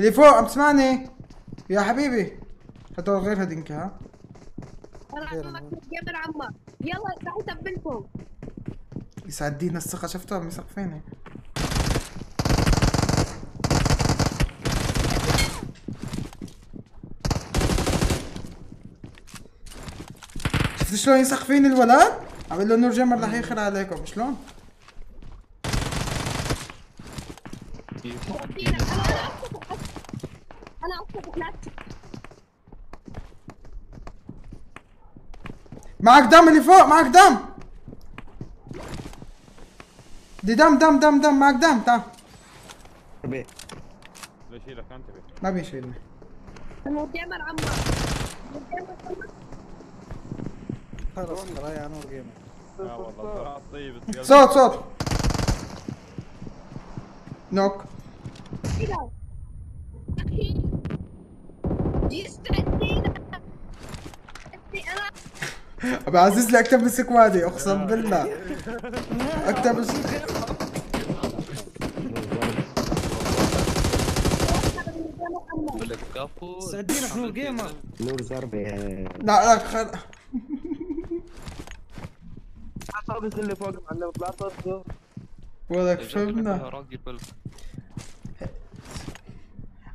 اللي فوق عم تسمعني يا حبيبي؟ هدول غير هدينك ها. جبل عمار يلا راح يتبلكم. يسعد دينا الثقة، شفتهم يسقفيني. شفت شلون يسقفيني الولد؟ عم له نور جيمر رح يخر عليكم شلون؟ انا افتح لا معك دم اللي فوق، معك دم. دي دم معك دم. تعال بشيلك انت بيه. ما بيشيلني. جبل عمار خلص خلاص يا نور جيمر. لا والله الزراعة طيب. صوت نوك. يستعدينا ابي عزيز لي اكتب السكوادي اقسم بالله. اكتب سعدينا نور جيمر. نور ضربة. لا الطابس اللي فوق معلم طلع صوت. ولك شفنا.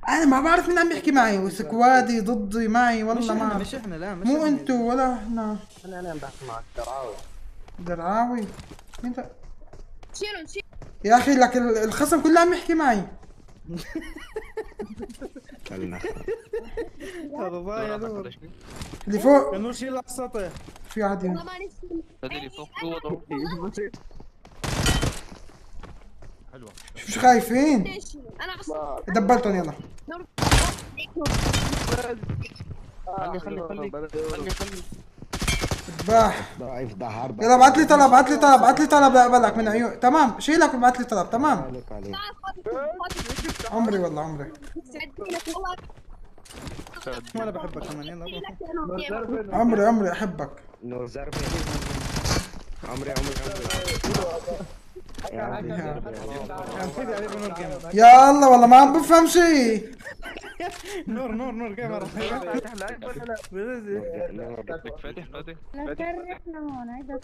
انا ما بعرف مين عم يحكي معي، وسكوادي ضدي معي والله ما أعرف. مش احنا لا مش مو احنا. انتو ولا احنا. انا بحكي معك درعاوي. درعاوي مين ده؟ شيلوا يا اخي لك الخصم كله عم يحكي معي. هذا ضايع نور. اللي فوق نور شيل على السطح. في عادي. والله ما نسي اللي فوق جوا حلوة. شو خايفين؟ ليش انا اصلا دبلتهم يلا. خلي ذباح. ضعيف ضحر. يلا ابعت لي طلب لا اقبلك من عيون. تمام شيلك وابعت لي طلب. تمام عليك عليك. عمري والله عمري. وانا بحبك كمان يلا روح. عمري احبك. نور ضربة. عمري كان فيدي عليك نور جيمر. يا الله والله ما عم بفهم شيء. نور جيمر. فاتح احنا هون هيدا